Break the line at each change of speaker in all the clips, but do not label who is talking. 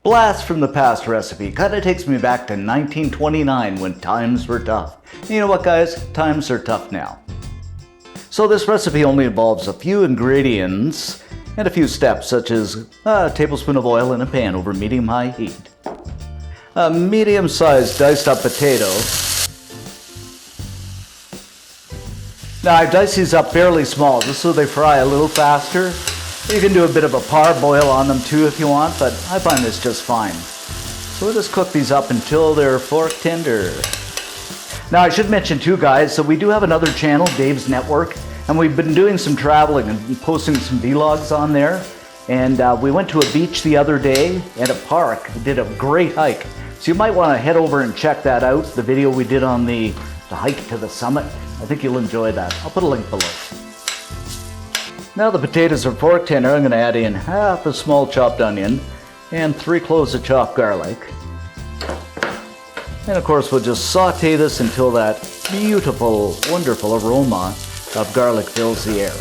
Blast from the past recipe kind of takes me back to 1929 when times were tough. You know what, guys? Times are tough now. So this recipe only involves a few ingredients and a few steps, such as a tablespoon of oil in a pan over medium-high heat, a medium-sized diced up potato. Now I dice these up fairly small just so they fry a little faster. You can do a bit of a parboil on them too if you want, but I find this just fine. So we'll just cook these up until they're fork tender. Now I should mention too, guys, so we do have another channel, Dave's Network, and we've been doing some traveling and posting some vlogs on there. And we went to a beach the other day and a park, did a great hike. So you might want to head over and check that out, the video we did on the hike to the summit. I think you'll enjoy that. I'll put a link below. Now the potatoes are fork tender, I'm going to add in half a small chopped onion and 3 cloves of chopped garlic. And of course we'll just saute this until that beautiful, wonderful aroma of garlic fills the air.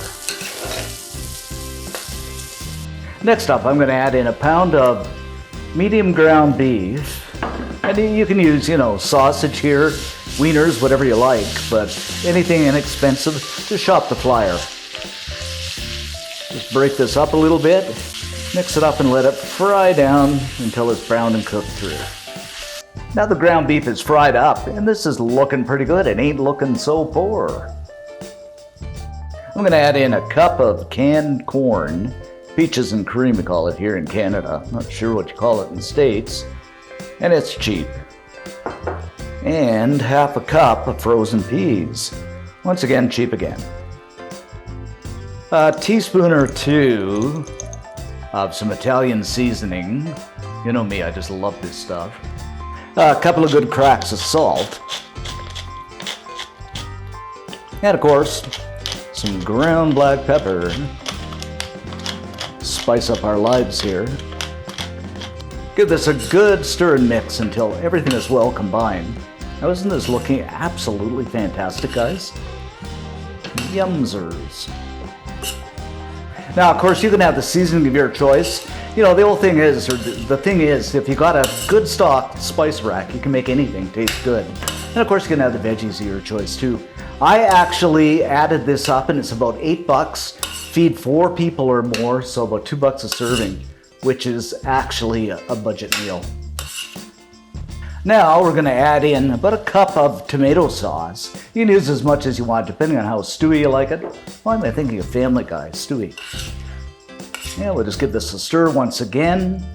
Next up, I'm going to add in a pound of medium ground beef. And you can use, sausage here, wieners, whatever you like, but anything inexpensive, just shop the flyer. Just break this up a little bit, mix it up and let it fry down until it's brown and cooked through. Now the ground beef is fried up and this is looking pretty good. It ain't looking so poor. I'm going to add in a cup of canned corn, peaches and cream we call it here in Canada. Not sure what you call it in the States. And it's cheap. And half a cup of frozen peas. Once again, cheap again. A teaspoon or 2 of some Italian seasoning. You know me, I just love this stuff. A couple of good cracks of salt. And of course, some ground black pepper. Spice up our lives here. Give this a good stir and mix until everything is well combined. Now isn't this looking absolutely fantastic, guys? Yumzers. Now, of course, you can have the seasoning of your choice. The whole thing is, or the thing is, if you got a good stocked spice rack, you can make anything taste good. And of course, you can have the veggies of your choice too. I actually added this up and it's about $8. Feed 4 people or more, so about $2 a serving, which is actually a budget meal. Now we're going to add in about a cup of tomato sauce. You can use as much as you want, depending on how stewy you like it. Why am I thinking of Family Guy, stewy? Yeah, we'll just give this a stir once again.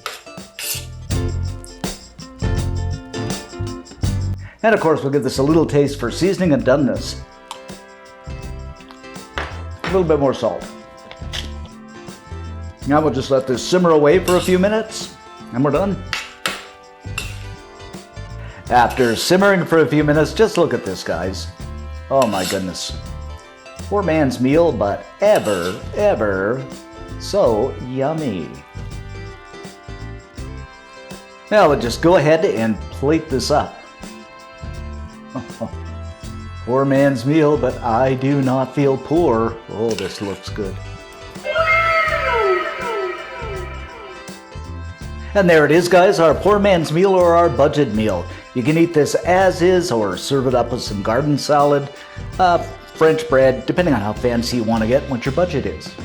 And of course, we'll give this a little taste for seasoning and doneness. A little bit more salt. Now we'll just let this simmer away for a few minutes, and we're done. After simmering for a few minutes, just look at this, guys. Oh my goodness. Poor man's meal, but ever so yummy. Now we'll just go ahead and plate this up. Poor man's meal, but I do not feel poor. Oh, this looks good. And there it is, guys, our poor man's meal or our budget meal. You can eat this as is or serve it up with some garden salad, French bread, depending on how fancy you want to get, what your budget is.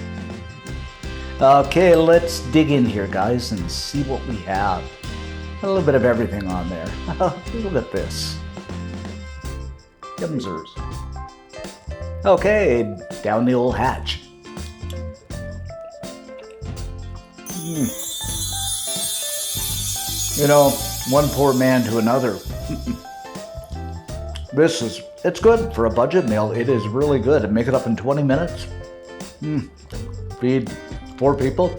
Okay, let's dig in here, guys, and see what we have. A little bit of everything on there. Look at this. Yumzers. Okay, down the old hatch. One poor man to another. It's good for a budget meal. It is really good. And make it up in 20 minutes. Feed 4 people,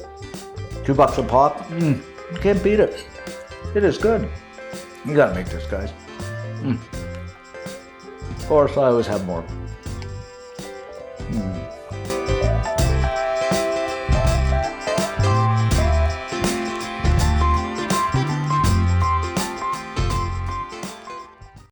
$2 a pop. You can't beat it. It is good. You gotta make this, guys. Of course, I always have more.